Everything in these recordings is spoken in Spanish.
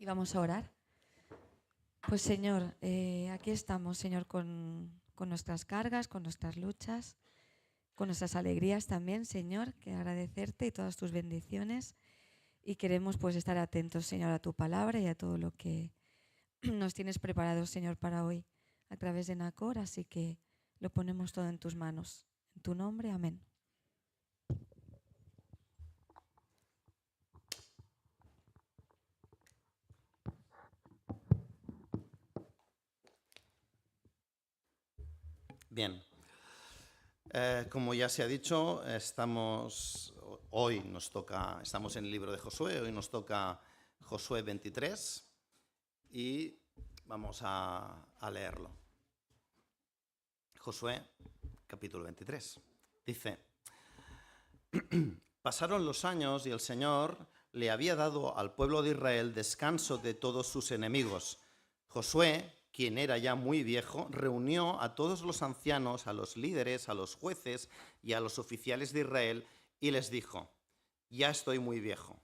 Y vamos a orar. Pues Señor, aquí estamos, Señor, con nuestras cargas, con nuestras luchas, con nuestras alegrías también, Señor, que agradecerte y todas tus bendiciones. Y queremos pues estar atentos, Señor, a tu palabra y a todo lo que nos tienes preparado, Señor, para hoy a través de Nacor. Así que lo ponemos todo en tus manos. En tu nombre, amén. Bien, como ya se ha dicho, hoy estamos en el libro de Josué, hoy nos toca Josué 23 y vamos a leerlo. Josué, capítulo 23. Dice, pasaron los años y el Señor le había dado al pueblo de Israel descanso de todos sus enemigos. Josué, quien era ya muy viejo, reunió a todos los ancianos, a los líderes, a los jueces y a los oficiales de Israel y les dijo, ya estoy muy viejo.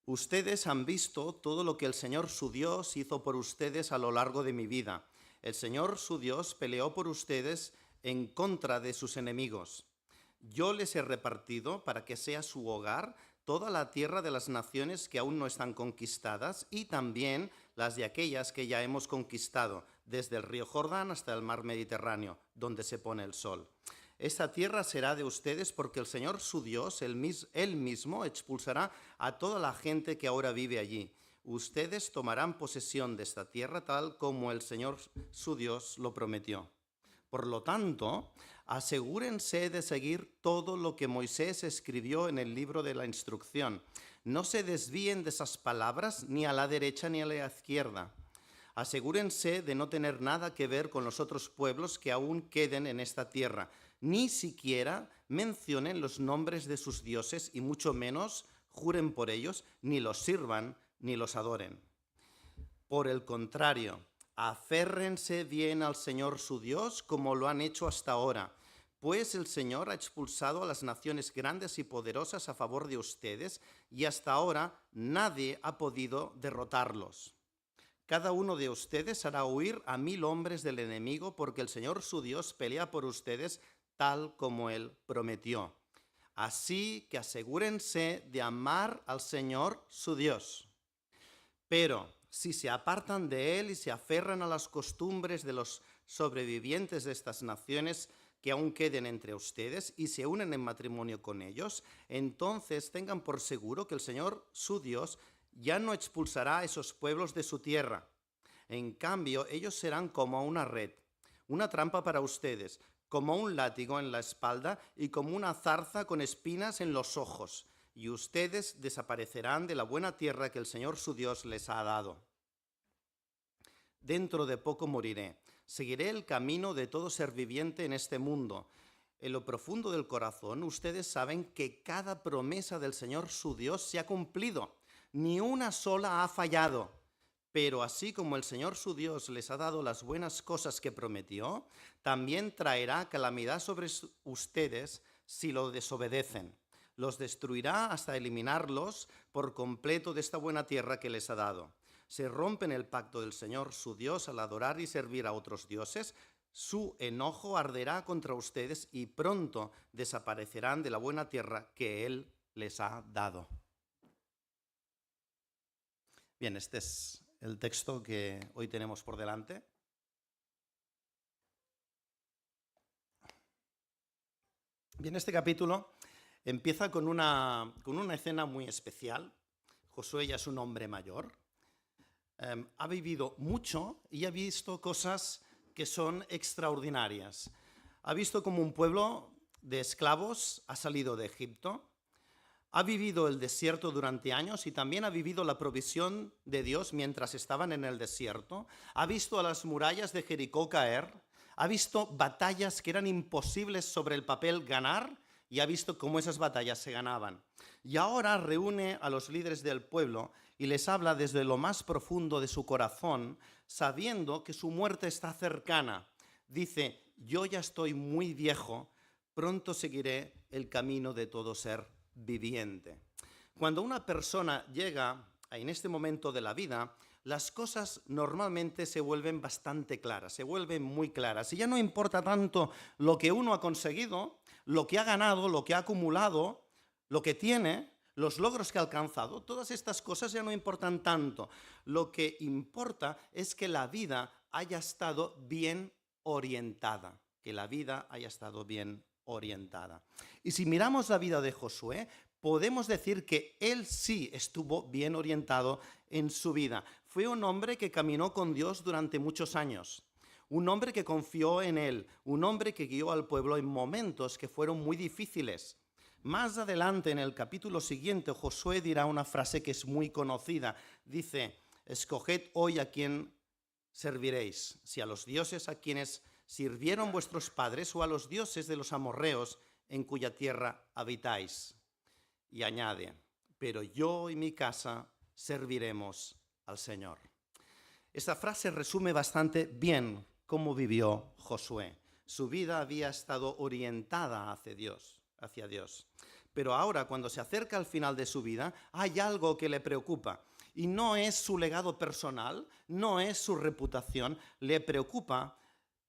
Ustedes han visto todo lo que el Señor su Dios hizo por ustedes a lo largo de mi vida. El Señor su Dios peleó por ustedes en contra de sus enemigos. Yo les he repartido para que sea su hogar toda la tierra de las naciones que aún no están conquistadas y también las de aquellas que ya hemos conquistado, desde el río Jordán hasta el mar Mediterráneo, donde se pone el sol. Esta tierra será de ustedes porque el Señor su Dios, él mismo, expulsará a toda la gente que ahora vive allí. Ustedes tomarán posesión de esta tierra tal como el Señor su Dios lo prometió. Por lo tanto, asegúrense de seguir todo lo que Moisés escribió en el libro de la instrucción. No se desvíen de esas palabras ni a la derecha ni a la izquierda. Asegúrense de no tener nada que ver con los otros pueblos que aún queden en esta tierra. Ni siquiera mencionen los nombres de sus dioses y mucho menos juren por ellos, ni los sirvan ni los adoren. Por el contrario, aférrense bien al Señor su Dios como lo han hecho hasta ahora, pues el Señor ha expulsado a las naciones grandes y poderosas a favor de ustedes y hasta ahora nadie ha podido derrotarlos. Cada uno de ustedes hará huir a 1000 hombres del enemigo porque el Señor su Dios pelea por ustedes tal como Él prometió. Así que asegúrense de amar al Señor su Dios. Pero si se apartan de Él y se aferran a las costumbres de los sobrevivientes de estas naciones que aún queden entre ustedes y se unen en matrimonio con ellos, entonces tengan por seguro que el Señor, su Dios, ya no expulsará a esos pueblos de su tierra. En cambio, ellos serán como una red, una trampa para ustedes, como un látigo en la espalda y como una zarza con espinas en los ojos, y ustedes desaparecerán de la buena tierra que el Señor su Dios les ha dado. Dentro de poco moriré. Seguiré el camino de todo ser viviente en este mundo. En lo profundo del corazón, ustedes saben que cada promesa del Señor su Dios se ha cumplido. Ni una sola ha fallado. Pero así como el Señor su Dios les ha dado las buenas cosas que prometió, también traerá calamidad sobre ustedes si lo desobedecen. Los destruirá hasta eliminarlos por completo de esta buena tierra que les ha dado. Se rompen el pacto del Señor su Dios al adorar y servir a otros dioses, su enojo arderá contra ustedes y pronto desaparecerán de la buena tierra que Él les ha dado. Bien, este es el texto que hoy tenemos por delante. Bien, este capítulo empieza con una escena muy especial. Josué ya es un hombre mayor. Ha vivido mucho y ha visto cosas que son extraordinarias. Ha visto cómo un pueblo de esclavos ha salido de Egipto. Ha vivido el desierto durante años y también ha vivido la provisión de Dios mientras estaban en el desierto. Ha visto a las murallas de Jericó caer. Ha visto batallas que eran imposibles sobre el papel ganar y ha visto cómo esas batallas se ganaban. Y ahora reúne a los líderes del pueblo y les habla desde lo más profundo de su corazón, sabiendo que su muerte está cercana. Dice, yo ya estoy muy viejo, pronto seguiré el camino de todo ser viviente. Cuando una persona llega en este momento de la vida, las cosas normalmente se vuelven bastante claras, se vuelven muy claras. Y ya no importa tanto lo que uno ha conseguido, lo que ha ganado, lo que ha acumulado, lo que tiene, los logros que ha alcanzado. Todas estas cosas ya no importan tanto. Lo que importa es que la vida haya estado bien orientada, que la vida haya estado bien orientada. Y si miramos la vida de Josué, podemos decir que él sí estuvo bien orientado en su vida. Fue un hombre que caminó con Dios durante muchos años, un hombre que confió en él, un hombre que guió al pueblo en momentos que fueron muy difíciles. Más adelante, en el capítulo siguiente, Josué dirá una frase que es muy conocida. Dice, escoged hoy a quién serviréis, si a los dioses a quienes sirvieron vuestros padres o a los dioses de los amorreos en cuya tierra habitáis. Y añade, pero yo y mi casa serviremos al Señor. Esta frase resume bastante bien cómo vivió Josué. Su vida había estado orientada hacia Dios. Pero ahora, cuando se acerca al final de su vida, hay algo que le preocupa. Y no es su legado personal, no es su reputación, le preocupa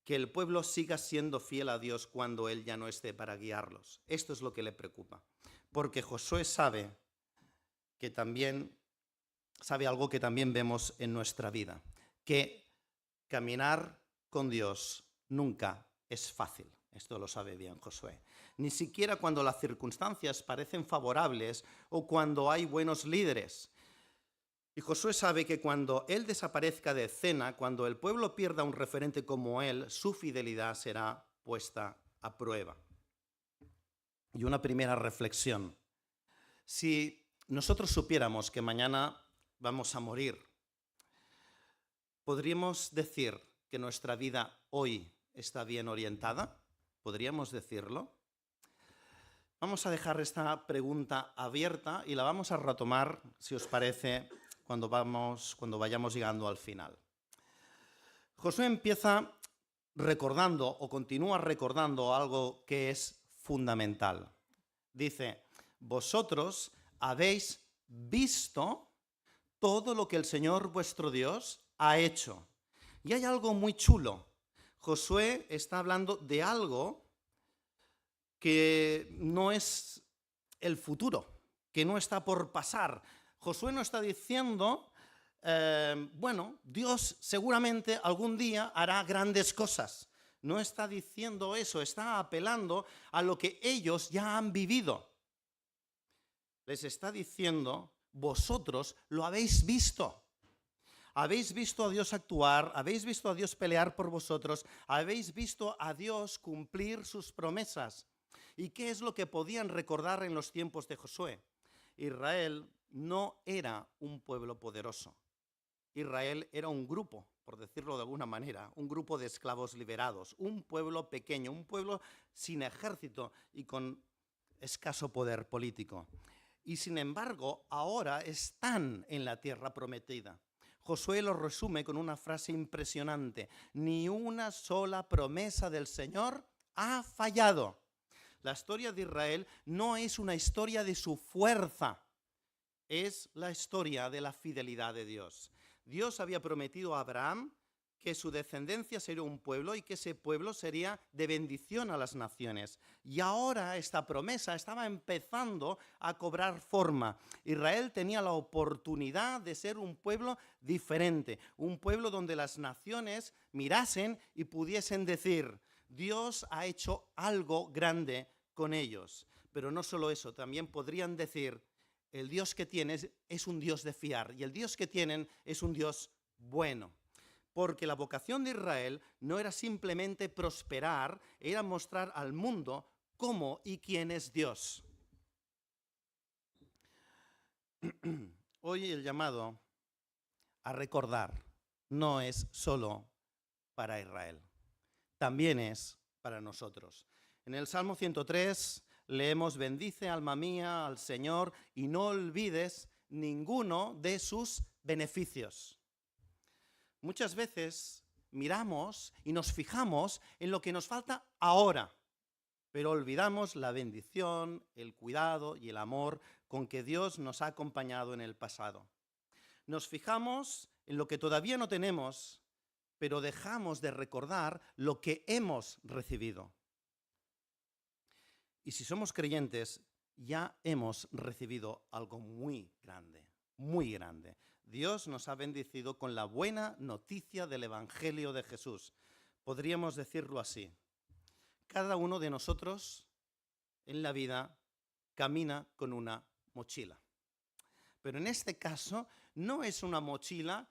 que el pueblo siga siendo fiel a Dios cuando Él ya no esté para guiarlos. Esto es lo que le preocupa. Porque Josué sabe algo que también vemos en nuestra vida, que caminar con Dios nunca es fácil. Esto lo sabe bien Josué. Ni siquiera cuando las circunstancias parecen favorables o cuando hay buenos líderes. Y Josué sabe que cuando él desaparezca de escena, cuando el pueblo pierda un referente como él, su fidelidad será puesta a prueba. Y una primera reflexión. Si nosotros supiéramos que mañana vamos a morir, ¿podríamos decir que nuestra vida hoy está bien orientada? ¿Podríamos decirlo? Vamos a dejar esta pregunta abierta y la vamos a retomar, si os parece, cuando vayamos llegando al final. Josué empieza recordando o continúa recordando algo que es fundamental. Dice, vosotros habéis visto todo lo que el Señor vuestro Dios ha hecho. Y hay algo muy chulo. Josué está hablando de algo que no es el futuro, que no está por pasar. Josué no está diciendo, Dios seguramente algún día hará grandes cosas. No está diciendo eso, está apelando a lo que ellos ya han vivido. Les está diciendo, vosotros lo habéis visto. Habéis visto a Dios actuar, habéis visto a Dios pelear por vosotros, habéis visto a Dios cumplir sus promesas. ¿Y qué es lo que podían recordar en los tiempos de Josué? Israel no era un pueblo poderoso. Israel era un grupo, por decirlo de alguna manera, un grupo de esclavos liberados, un pueblo pequeño, un pueblo sin ejército y con escaso poder político. Y sin embargo, ahora están en la tierra prometida. Josué lo resume con una frase impresionante: ni una sola promesa del Señor ha fallado. La historia de Israel no es una historia de su fuerza, es la historia de la fidelidad de Dios. Dios había prometido a Abraham que su descendencia sería un pueblo y que ese pueblo sería de bendición a las naciones. Y ahora esta promesa estaba empezando a cobrar forma. Israel tenía la oportunidad de ser un pueblo diferente, un pueblo donde las naciones mirasen y pudiesen decir, Dios ha hecho algo grande con ellos. Pero no solo eso, también podrían decir, el Dios que tienes es un Dios de fiar y el Dios que tienen es un Dios bueno. Porque la vocación de Israel no era simplemente prosperar, era mostrar al mundo cómo y quién es Dios. Hoy el llamado a recordar no es solo para Israel, también es para nosotros. En el Salmo 103 leemos, bendice alma mía al Señor y no olvides ninguno de sus beneficios. Muchas veces miramos y nos fijamos en lo que nos falta ahora, pero olvidamos la bendición, el cuidado y el amor con que Dios nos ha acompañado en el pasado. Nos fijamos en lo que todavía no tenemos, pero dejamos de recordar lo que hemos recibido. Y si somos creyentes, ya hemos recibido algo muy grande, muy grande. Dios nos ha bendecido con la buena noticia del Evangelio de Jesús. Podríamos decirlo así. Cada uno de nosotros en la vida camina con una mochila. Pero en este caso no es una mochila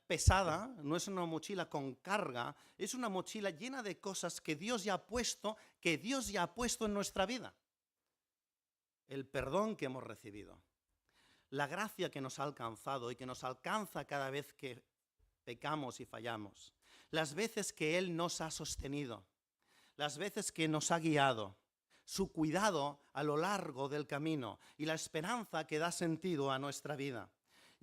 pesada, no es una mochila con carga, es una mochila llena de cosas que Dios ya ha puesto en nuestra vida. El perdón que hemos recibido, la gracia que nos ha alcanzado y que nos alcanza cada vez que pecamos y fallamos, las veces que Él nos ha sostenido, las veces que nos ha guiado, su cuidado a lo largo del camino y la esperanza que da sentido a nuestra vida.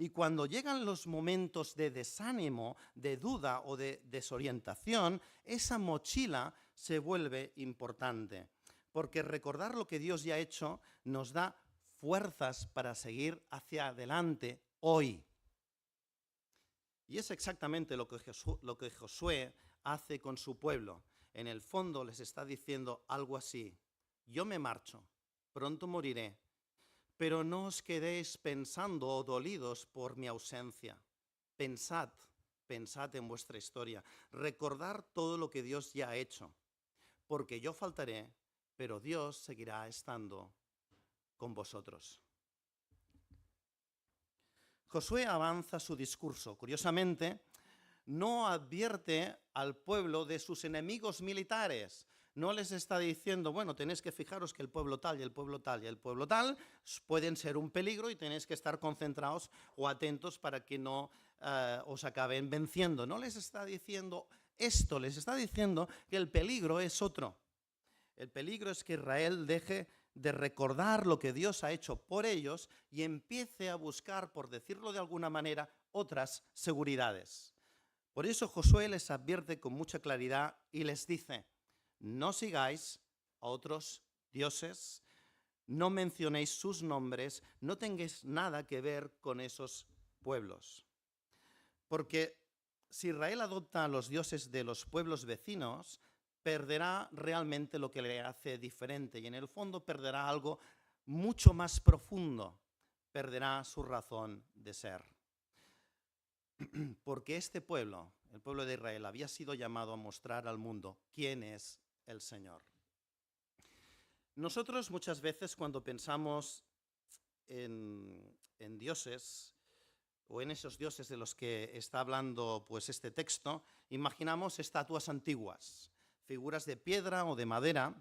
Y cuando llegan los momentos de desánimo, de duda o de desorientación, esa mochila se vuelve importante, porque recordar lo que Dios ya ha hecho nos da fuerzas para seguir hacia adelante hoy. Y es exactamente lo que Josué hace con su pueblo. En el fondo les está diciendo algo así: yo me marcho, pronto moriré, pero no os quedéis pensando o dolidos por mi ausencia. Pensad en vuestra historia. Recordad todo lo que Dios ya ha hecho. Porque yo faltaré, pero Dios seguirá estando con vosotros. Josué avanza su discurso. Curiosamente, no advierte al pueblo de sus enemigos militares. No les está diciendo, bueno, tenéis que fijaros que el pueblo tal y el pueblo tal y el pueblo tal pueden ser un peligro y tenéis que estar concentrados o atentos para que no os acaben venciendo. No les está diciendo esto, les está diciendo que el peligro es otro. El peligro es que Israel deje de recordar lo que Dios ha hecho por ellos y empiece a buscar, por decirlo de alguna manera, otras seguridades. Por eso Josué les advierte con mucha claridad y les dice: no sigáis a otros dioses, no mencionéis sus nombres, no tengáis nada que ver con esos pueblos. Porque si Israel adopta a los dioses de los pueblos vecinos, perderá realmente lo que le hace diferente y en el fondo perderá algo mucho más profundo, perderá su razón de ser. Porque este pueblo, el pueblo de Israel, había sido llamado a mostrar al mundo quién es el Señor. Nosotros muchas veces cuando pensamos en dioses o en esos dioses de los que está hablando pues este texto, imaginamos estatuas antiguas, figuras de piedra o de madera,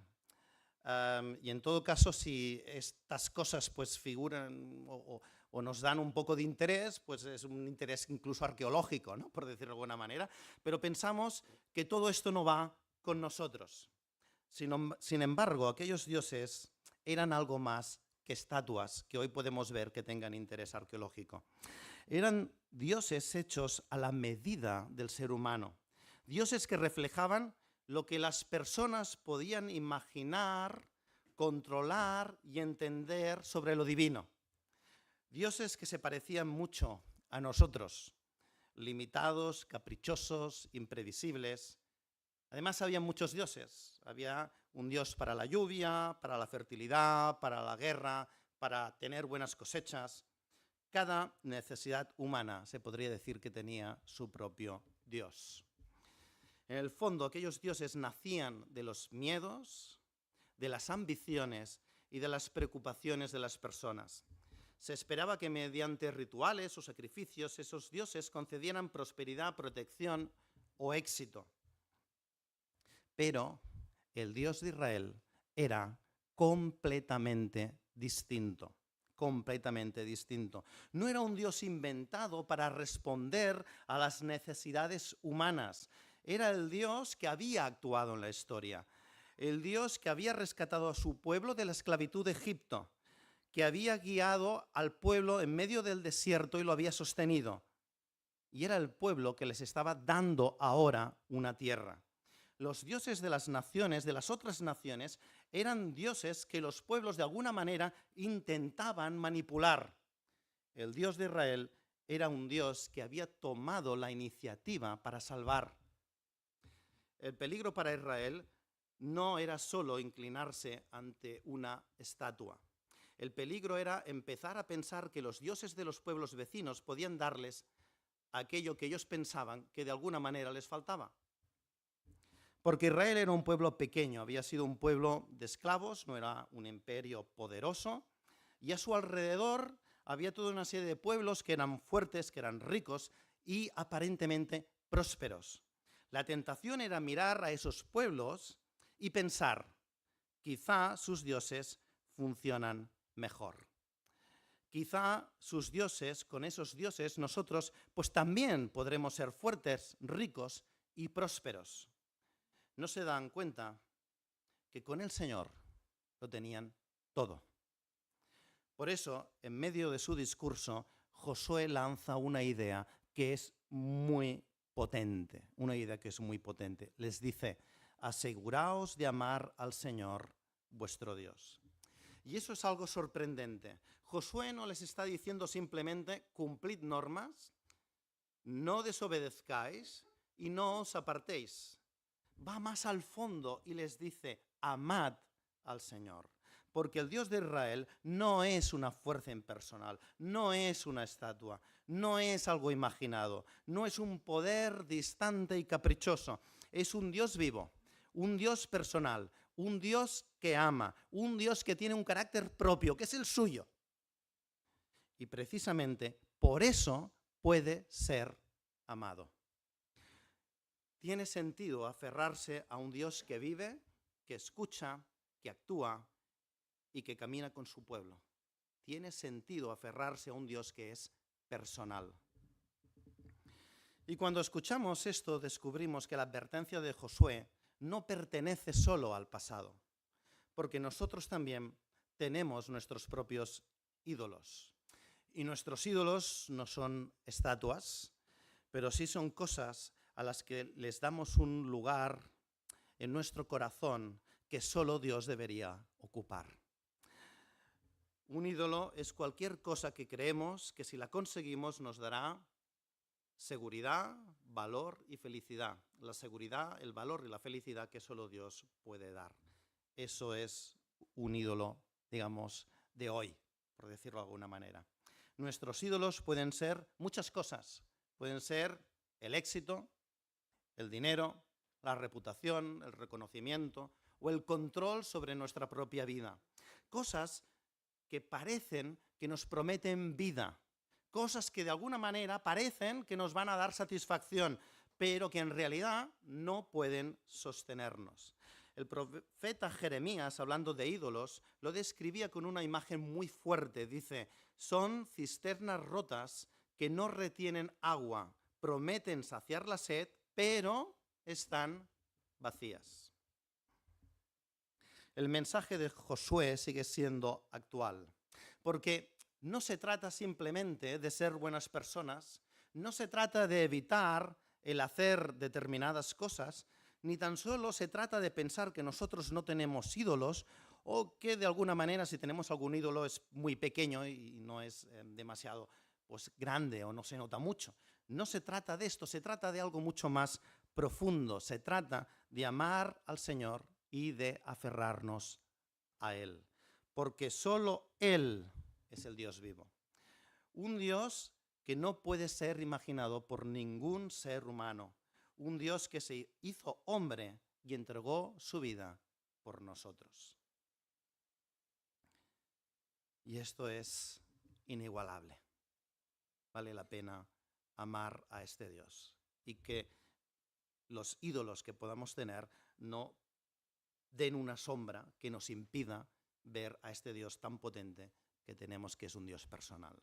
y en todo caso si estas cosas pues figuran o nos dan un poco de interés, pues es un interés incluso arqueológico, ¿no? Por decirlo de alguna manera, pero pensamos que todo esto no va con nosotros. Sin embargo, aquellos dioses eran algo más que estatuas que hoy podemos ver que tengan interés arqueológico. Eran dioses hechos a la medida del ser humano, dioses que reflejaban lo que las personas podían imaginar, controlar y entender sobre lo divino. Dioses que se parecían mucho a nosotros, limitados, caprichosos, imprevisibles. Además había muchos dioses. Había un dios para la lluvia, para la fertilidad, para la guerra, para tener buenas cosechas. Cada necesidad humana se podría decir que tenía su propio dios. En el fondo, aquellos dioses nacían de los miedos, de las ambiciones y de las preocupaciones de las personas. Se esperaba que mediante rituales o sacrificios esos dioses concedieran prosperidad, protección o éxito. Pero el Dios de Israel era completamente distinto. Completamente distinto. No era un Dios inventado para responder a las necesidades humanas. Era el Dios que había actuado en la historia. El Dios que había rescatado a su pueblo de la esclavitud de Egipto, que había guiado al pueblo en medio del desierto y lo había sostenido. Y era el pueblo que les estaba dando ahora una tierra. Los dioses de las naciones, de las otras naciones, eran dioses que los pueblos de alguna manera intentaban manipular. El Dios de Israel era un Dios que había tomado la iniciativa para salvar. El peligro para Israel no era solo inclinarse ante una estatua. El peligro era empezar a pensar que los dioses de los pueblos vecinos podían darles aquello que ellos pensaban que de alguna manera les faltaba. Porque Israel era un pueblo pequeño, había sido un pueblo de esclavos, no era un imperio poderoso, y a su alrededor había toda una serie de pueblos que eran fuertes, que eran ricos y aparentemente prósperos. La tentación era mirar a esos pueblos y pensar, quizá sus dioses funcionan mejor. Quizá sus dioses, con esos dioses nosotros pues también podremos ser fuertes, ricos y prósperos. No se dan cuenta que con el Señor lo tenían todo. Por eso, en medio de su discurso, Josué lanza una idea que es muy potente, Les dice, aseguraos de amar al Señor vuestro Dios. Y eso es algo sorprendente. Josué no les está diciendo simplemente cumplid normas, no desobedezcáis y no os apartéis. Va más al fondo y les dice, amad al Señor. Porque el Dios de Israel no es una fuerza impersonal, no es una estatua, no es algo imaginado, no es un poder distante y caprichoso, es un Dios vivo, un Dios personal, un Dios que ama, un Dios que tiene un carácter propio, que es el suyo. Y precisamente por eso puede ser amado. Tiene sentido aferrarse a un Dios que vive, que escucha, que actúa y que camina con su pueblo. Tiene sentido aferrarse a un Dios que es personal. Y cuando escuchamos esto, descubrimos que la advertencia de Josué no pertenece solo al pasado, porque nosotros también tenemos nuestros propios ídolos. Y nuestros ídolos no son estatuas, pero sí son cosas a las que les damos un lugar en nuestro corazón que solo Dios debería ocupar. Un ídolo es cualquier cosa que creemos que si la conseguimos nos dará seguridad, valor y felicidad. La seguridad, el valor y la felicidad que solo Dios puede dar. Eso es un ídolo, digamos, de hoy, por decirlo de alguna manera. Nuestros ídolos pueden ser muchas cosas. Pueden ser el éxito, el dinero, la reputación, el reconocimiento o el control sobre nuestra propia vida. Cosas que parecen que nos prometen vida, cosas que de alguna manera parecen que nos van a dar satisfacción, pero que en realidad no pueden sostenernos. El profeta Jeremías, hablando de ídolos, lo describía con una imagen muy fuerte. Dice, son cisternas rotas que no retienen agua, prometen saciar la sed, pero están vacías. El mensaje de Josué sigue siendo actual, porque no se trata simplemente de ser buenas personas, no se trata de evitar el hacer determinadas cosas, ni tan solo se trata de pensar que nosotros no tenemos ídolos o que de alguna manera si tenemos algún ídolo es muy pequeño y no es demasiado grande o no se nota mucho. No se trata de esto, se trata de algo mucho más profundo, se trata de amar al Señor y de aferrarnos a Él, porque solo Él es el Dios vivo. Un Dios que no puede ser imaginado por ningún ser humano. Un Dios que se hizo hombre y entregó su vida por nosotros. Y esto es inigualable. Vale la pena amar a este Dios y que los ídolos que podamos tener no den una sombra que nos impida ver a este Dios tan potente que tenemos, que es un Dios personal.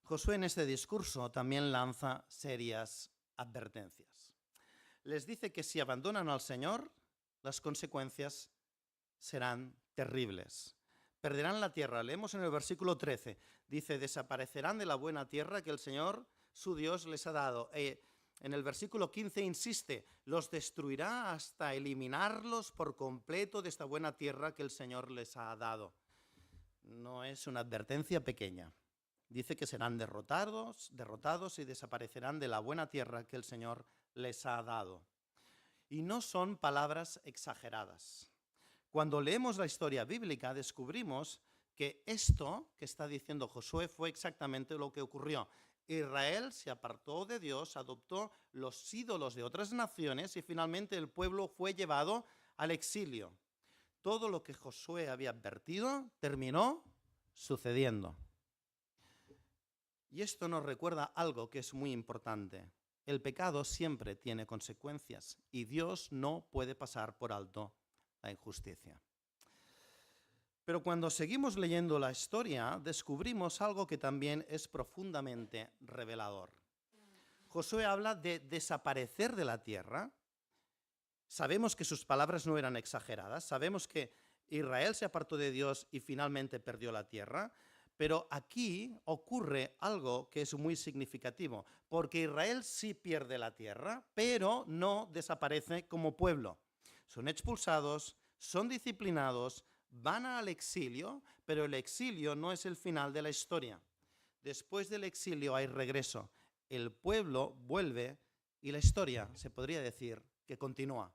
Josué en este discurso también lanza serias advertencias. Les dice que si abandonan al Señor, las consecuencias serán terribles. Perderán la tierra. Leemos en el versículo 13. Dice, desaparecerán de la buena tierra que el Señor, su Dios, les ha dado. En el versículo 15 insiste, los destruirá hasta eliminarlos por completo de esta buena tierra que el Señor les ha dado. no es una advertencia pequeña. Dice que serán derrotados y desaparecerán de la buena tierra que el Señor les ha dado. Y no son palabras exageradas. Cuando leemos la historia bíblica descubrimos que esto que está diciendo Josué fue exactamente lo que ocurrió. Israel se apartó de Dios, adoptó los ídolos de otras naciones y finalmente el pueblo fue llevado al exilio. Todo lo que Josué había advertido terminó sucediendo. Y esto nos recuerda algo que es muy importante. El pecado siempre tiene consecuencias y Dios no puede pasar por alto la injusticia. Pero cuando seguimos leyendo la historia, descubrimos algo que también es profundamente revelador. Josué habla de desaparecer de la tierra. Sabemos que sus palabras no eran exageradas, sabemos que Israel se apartó de Dios y finalmente perdió la tierra, pero aquí ocurre algo que es muy significativo, porque Israel sí pierde la tierra, pero no desaparece como pueblo. Son expulsados, son disciplinados, van al exilio, pero el exilio no es el final de la historia. Después del exilio hay regreso. El pueblo vuelve y la historia, se podría decir, que continúa.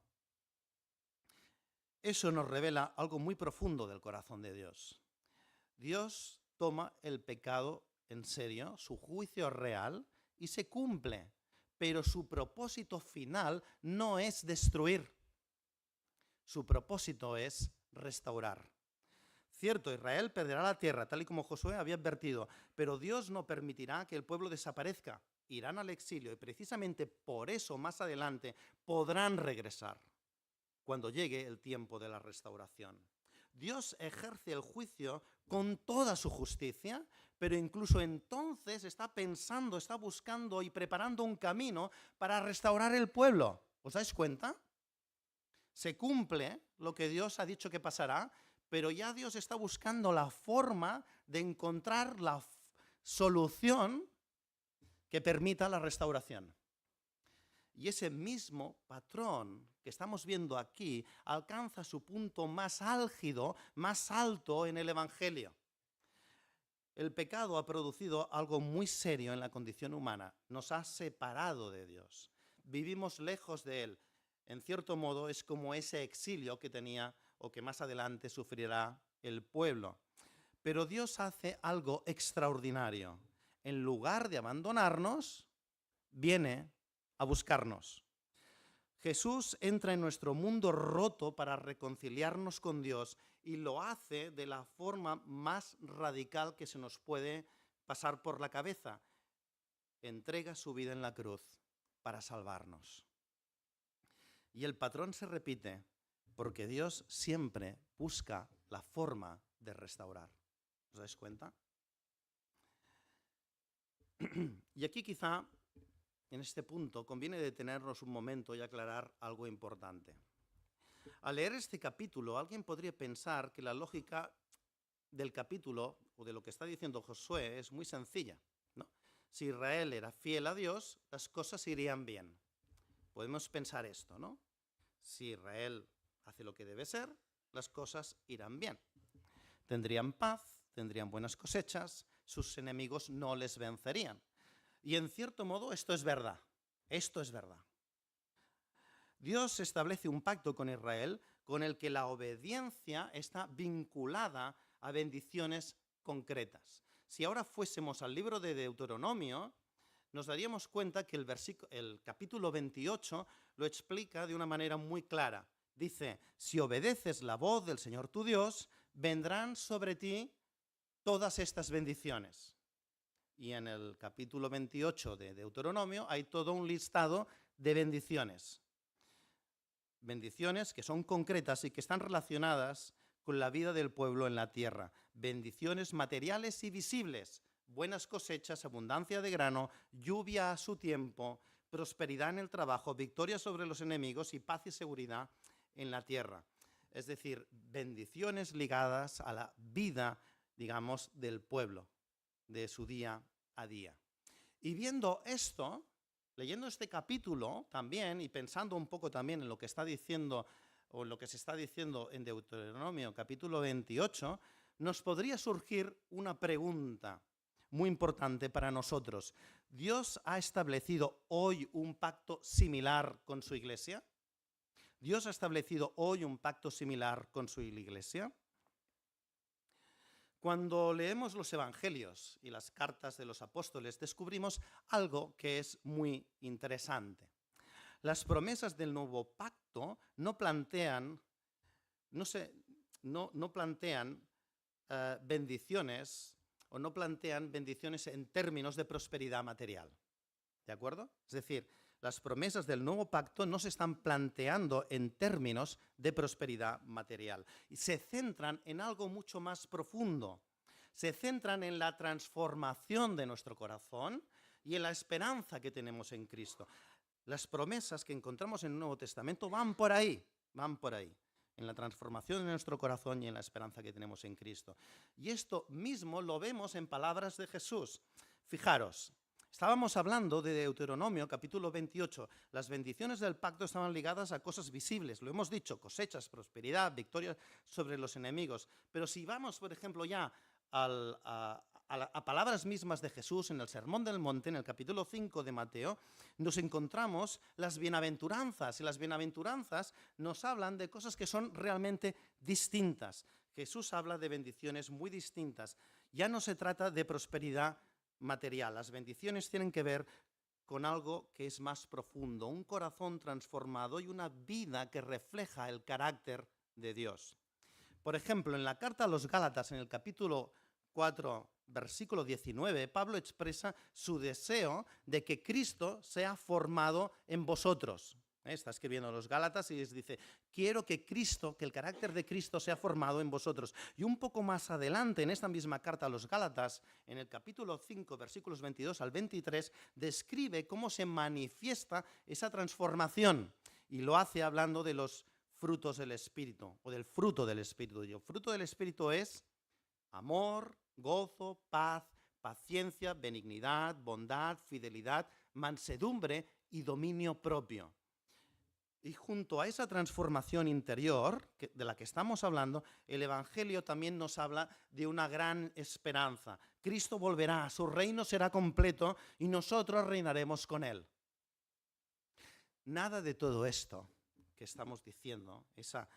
Eso nos revela algo muy profundo del corazón de Dios. Dios toma el pecado en serio, su juicio real, y se cumple. Pero su propósito final no es destruir. Su propósito es restaurar. Cierto, Israel perderá la tierra, tal y como Josué había advertido, pero Dios no permitirá que el pueblo desaparezca. Irán al exilio y precisamente por eso más adelante podrán regresar cuando llegue el tiempo de la restauración. Dios ejerce el juicio con toda su justicia, pero incluso entonces está pensando, está buscando y preparando un camino para restaurar el pueblo. ¿Os dais cuenta? Se cumple lo que Dios ha dicho que pasará, pero ya Dios está buscando la forma de encontrar la solución que permita la restauración. Y ese mismo patrón que estamos viendo aquí alcanza su punto más álgido, más alto en el Evangelio. El pecado ha producido algo muy serio en la condición humana. Nos ha separado de Dios. Vivimos lejos de Él. En cierto modo es como ese exilio que tenía o que más adelante sufrirá el pueblo. Pero Dios hace algo extraordinario. En lugar de abandonarnos, viene a buscarnos. Jesús entra en nuestro mundo roto para reconciliarnos con Dios y lo hace de la forma más radical que se nos puede pasar por la cabeza. Entrega su vida en la cruz para salvarnos. Y el patrón se repite porque Dios siempre busca la forma de restaurar. ¿Os dais cuenta? Y aquí quizá, en este punto, conviene detenernos un momento y aclarar algo importante. Al leer este capítulo, alguien podría pensar que la lógica del capítulo o de lo que está diciendo Josué es muy sencilla, ¿no? Si Israel era fiel a Dios, las cosas irían bien. Podemos pensar esto, ¿no? Si Israel hace lo que debe ser, las cosas irán bien. Tendrían paz, tendrían buenas cosechas, sus enemigos no les vencerían. Y en cierto modo esto es verdad. Esto es verdad. Dios establece un pacto con Israel con el que la obediencia está vinculada a bendiciones concretas. Si ahora fuésemos al libro de Deuteronomio, nos daríamos cuenta que el capítulo 28 lo explica de una manera muy clara. Dice, si obedeces la voz del Señor tu Dios, vendrán sobre ti todas estas bendiciones. Y en el capítulo 28 de Deuteronomio hay todo un listado de bendiciones. Bendiciones que son concretas y que están relacionadas con la vida del pueblo en la tierra. Bendiciones materiales y visibles. Buenas cosechas, abundancia de grano, lluvia a su tiempo, prosperidad en el trabajo, victoria sobre los enemigos y paz y seguridad en la tierra. Es decir, bendiciones ligadas a la vida, digamos, del pueblo, de su día a día. Y viendo esto, leyendo este capítulo también y pensando un poco también en lo que está diciendo o en lo que se está diciendo en Deuteronomio capítulo 28, nos podría surgir una pregunta muy importante para nosotros. ¿Dios ha establecido hoy un pacto similar con su iglesia? ¿Dios ha establecido hoy un pacto similar con su iglesia? Cuando leemos los evangelios y las cartas de los apóstoles, descubrimos algo que es muy interesante. Las promesas del nuevo pacto no plantean bendiciones o no plantean bendiciones en términos de prosperidad material. ¿De acuerdo? Es decir, las promesas del nuevo pacto no se están planteando en términos de prosperidad material. Y se centran en algo mucho más profundo. Se centran en la transformación de nuestro corazón y en la esperanza que tenemos en Cristo. Las promesas que encontramos en el Nuevo Testamento van por ahí, en la transformación de nuestro corazón y en la esperanza que tenemos en Cristo. Y esto mismo lo vemos en palabras de Jesús. Fijaros, estábamos hablando de Deuteronomio, capítulo 28. Las bendiciones del pacto estaban ligadas a cosas visibles. Lo hemos dicho, cosechas, prosperidad, victorias sobre los enemigos. Pero si vamos, por ejemplo, ya a palabras mismas de Jesús en el Sermón del Monte, en el capítulo 5 de Mateo, nos encontramos las bienaventuranzas. Y las bienaventuranzas nos hablan de cosas que son realmente distintas. Jesús habla de bendiciones muy distintas. Ya no se trata de prosperidad material. Las bendiciones tienen que ver con algo que es más profundo, un corazón transformado y una vida que refleja el carácter de Dios. Por ejemplo, en la carta a los Gálatas, en el capítulo 4, versículo 19, Pablo expresa su deseo de que Cristo sea formado en vosotros. Está escribiendo a los Gálatas y les dice, quiero que Cristo, que el carácter de Cristo sea formado en vosotros. Y un poco más adelante, en esta misma carta a los Gálatas, en el capítulo 5, versículos 22 al 23, describe cómo se manifiesta esa transformación. Y lo hace hablando de los frutos del Espíritu, o del fruto del Espíritu. Y el fruto del Espíritu es amor, gozo, paz, paciencia, benignidad, bondad, fidelidad, mansedumbre y dominio propio. Y junto a esa transformación interior de la que estamos hablando, el Evangelio también nos habla de una gran esperanza. Cristo volverá, su reino será completo y nosotros reinaremos con él. Nada de todo esto que estamos diciendo, esa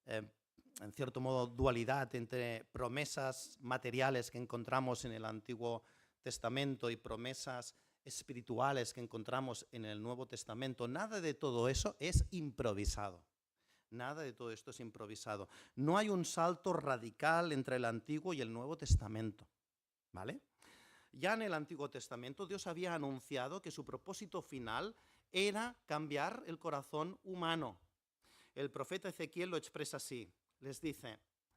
en cierto modo dualidad entre promesas materiales que encontramos en el Antiguo Testamento y promesas espirituales que encontramos en el Nuevo Testamento, nada de todo eso es improvisado. Nada de todo esto es improvisado. No hay un salto radical entre el Antiguo y el Nuevo Testamento, ¿vale? Ya en el Antiguo Testamento Dios había anunciado que su propósito final era cambiar el corazón humano. El profeta Ezequiel lo expresa así.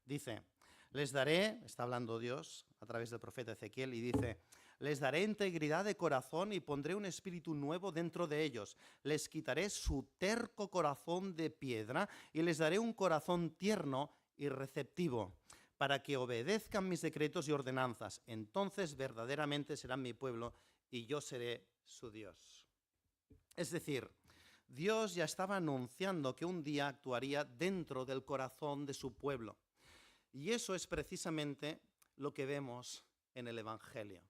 Dice, les daré, está hablando Dios a través del profeta Ezequiel, y dice, les daré integridad de corazón y pondré un espíritu nuevo dentro de ellos. Les quitaré su terco corazón de piedra y les daré un corazón tierno y receptivo, para que obedezcan mis decretos y ordenanzas. Entonces verdaderamente serán mi pueblo y yo seré su Dios. Es decir, Dios ya estaba anunciando que un día actuaría dentro del corazón de su pueblo. Y eso es precisamente lo que vemos en el Evangelio.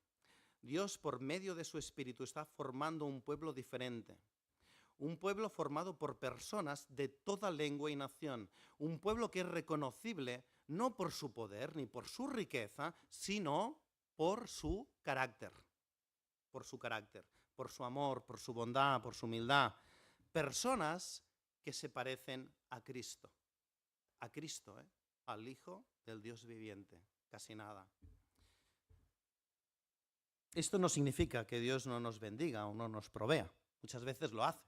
Dios, por medio de su Espíritu, está formando un pueblo diferente. Un pueblo formado por personas de toda lengua y nación. Un pueblo que es reconocible no por su poder ni por su riqueza, sino por su carácter. Por su carácter, por su amor, por su bondad, por su humildad. Personas que se parecen a Cristo, al Hijo del Dios viviente, casi nada. Esto no significa que Dios no nos bendiga o no nos provea, muchas veces lo hace,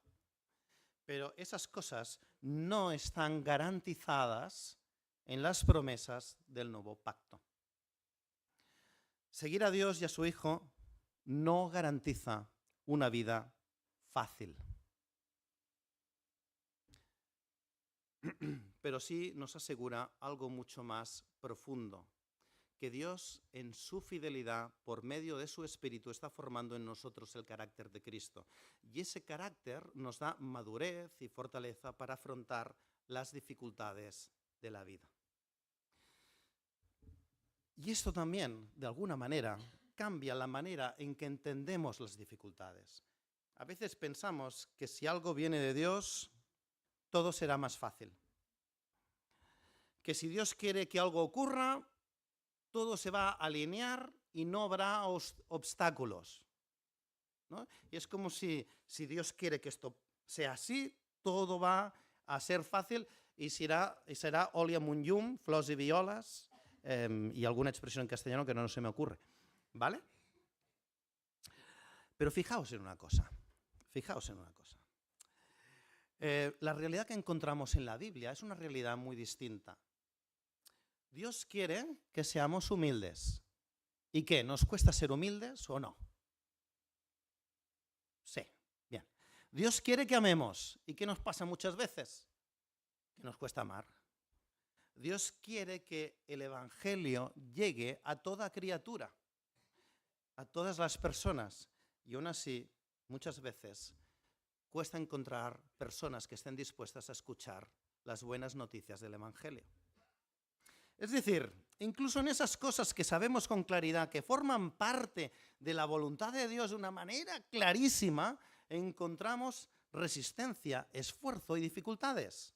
pero esas cosas no están garantizadas en las promesas del nuevo pacto. Seguir a Dios y a su Hijo no garantiza una vida fácil. Pero sí nos asegura algo mucho más profundo, que Dios en su fidelidad, por medio de su Espíritu, está formando en nosotros el carácter de Cristo. Y ese carácter nos da madurez y fortaleza para afrontar las dificultades de la vida. Y esto también, de alguna manera, cambia la manera en que entendemos las dificultades. A veces pensamos que si algo viene de Dios, todo será más fácil. Que si Dios quiere que algo ocurra, todo se va a alinear y no habrá obstáculos, ¿no? Y es como si Dios quiere que esto sea así, todo va a ser fácil y será oli amunt llum, flors y violas, y alguna expresión en castellano que no se me ocurre, ¿vale? Pero fijaos en una cosa. La realidad que encontramos en la Biblia es una realidad muy distinta. Dios quiere que seamos humildes. ¿Y qué? ¿Nos cuesta ser humildes o no? Sí, bien. Dios quiere que amemos. ¿Y qué nos pasa muchas veces? Que nos cuesta amar. Dios quiere que el Evangelio llegue a toda criatura, a todas las personas. Y aún así, muchas veces, cuesta encontrar personas que estén dispuestas a escuchar las buenas noticias del Evangelio. Es decir, incluso en esas cosas que sabemos con claridad, que forman parte de la voluntad de Dios de una manera clarísima, encontramos resistencia, esfuerzo y dificultades.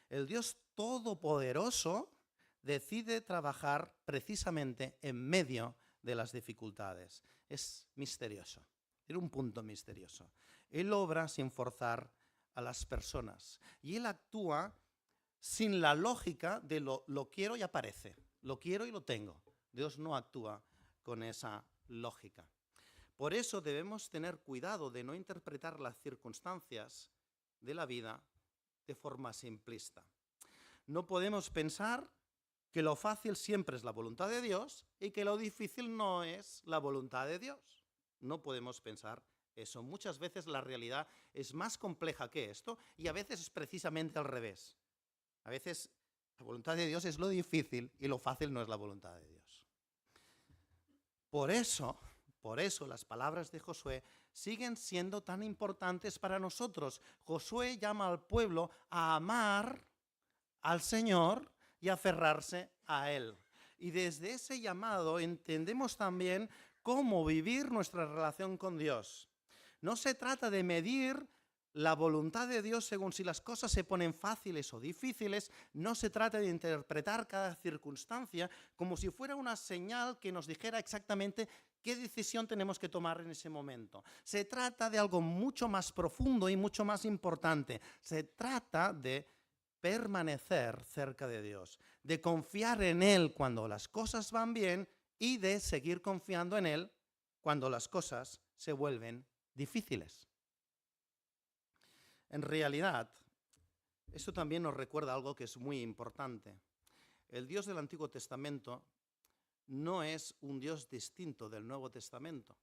El Dios Todopoderoso decide trabajar precisamente en medio de las dificultades. Es misterioso, tiene un punto misterioso. Él obra sin forzar a las personas y Él actúa sin la lógica de lo quiero y aparece, lo quiero y lo tengo. Dios no actúa con esa lógica. Por eso debemos tener cuidado de no interpretar las circunstancias de la vida de forma simplista. No podemos pensar que lo fácil siempre es la voluntad de Dios y que lo difícil no es la voluntad de Dios. No podemos pensar eso. Muchas veces la realidad es más compleja que esto y a veces es precisamente al revés. A veces la voluntad de Dios es lo difícil y lo fácil no es la voluntad de Dios. Por eso las palabras de Josué siguen siendo tan importantes para nosotros. Josué llama al pueblo a amar al Señor y aferrarse a Él. Y desde ese llamado entendemos también cómo vivir nuestra relación con Dios. No se trata de medir la voluntad de Dios según si las cosas se ponen fáciles o difíciles. No se trata de interpretar cada circunstancia como si fuera una señal que nos dijera exactamente qué decisión tenemos que tomar en ese momento. Se trata de algo mucho más profundo y mucho más importante. Se trata de permanecer cerca de Dios, de confiar en Él cuando las cosas van bien y de seguir confiando en Él cuando las cosas se vuelven difíciles. En realidad, esto también nos recuerda algo que es muy importante. El Dios del Antiguo Testamento no es un Dios distinto del Nuevo Testamento.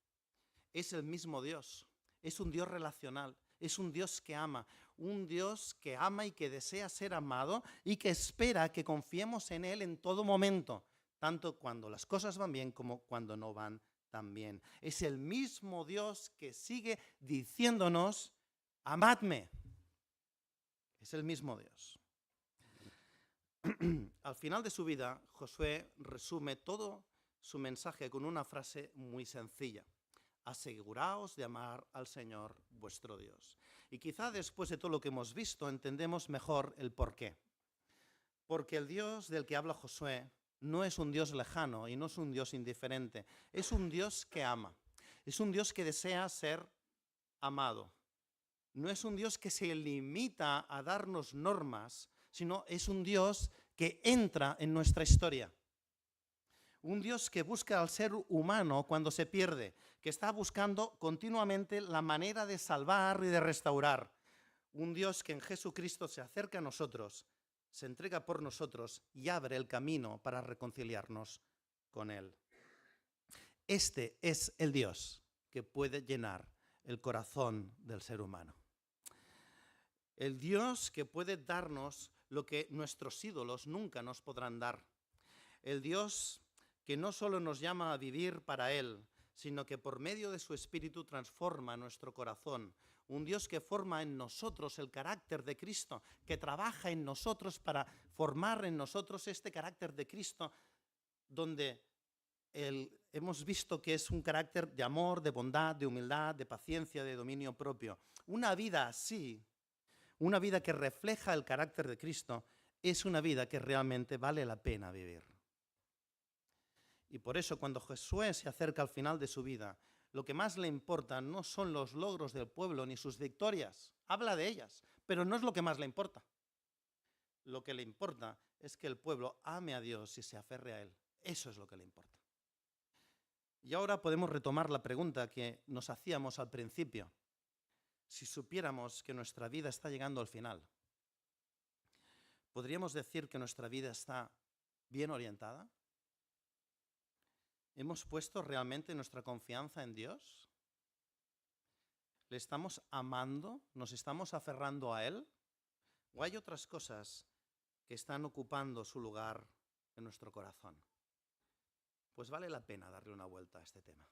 Es el mismo Dios, es un Dios relacional, es un Dios que ama y que desea ser amado y que espera que confiemos en Él en todo momento, tanto cuando las cosas van bien como cuando no van tan bien. Es el mismo Dios que sigue diciéndonos: amadme. Es el mismo Dios. Al final de su vida, Josué resume todo su mensaje con una frase muy sencilla: aseguraos de amar al Señor vuestro Dios. Y quizá después de todo lo que hemos visto entendemos mejor el porqué. Porque el Dios del que habla Josué no es un Dios lejano y no es un Dios indiferente. Es un Dios que ama. Es un Dios que desea ser amado. No es un Dios que se limita a darnos normas, sino es un Dios que entra en nuestra historia. Un Dios que busca al ser humano cuando se pierde, que está buscando continuamente la manera de salvar y de restaurar. Un Dios que en Jesucristo se acerca a nosotros, se entrega por nosotros y abre el camino para reconciliarnos con Él. Este es el Dios que puede llenar el corazón del ser humano. El Dios que puede darnos lo que nuestros ídolos nunca nos podrán dar. El Dios que no solo nos llama a vivir para Él, sino que por medio de su Espíritu transforma nuestro corazón. Un Dios que forma en nosotros el carácter de Cristo, que trabaja en nosotros para formar en nosotros este carácter de Cristo donde hemos visto que es un carácter de amor, de bondad, de humildad, de paciencia, de dominio propio. Una vida así, una vida que refleja el carácter de Cristo, es una vida que realmente vale la pena vivir. Y por eso cuando Josué se acerca al final de su vida, lo que más le importa no son los logros del pueblo ni sus victorias. Habla de ellas, pero no es lo que más le importa. Lo que le importa es que el pueblo ame a Dios y se aferre a Él. Eso es lo que le importa. Y ahora podemos retomar la pregunta que nos hacíamos al principio. Si supiéramos que nuestra vida está llegando al final, ¿podríamos decir que nuestra vida está bien orientada? ¿Hemos puesto realmente nuestra confianza en Dios? ¿Le estamos amando? ¿Nos estamos aferrando a Él? ¿O hay otras cosas que están ocupando su lugar en nuestro corazón? Pues vale la pena darle una vuelta a este tema.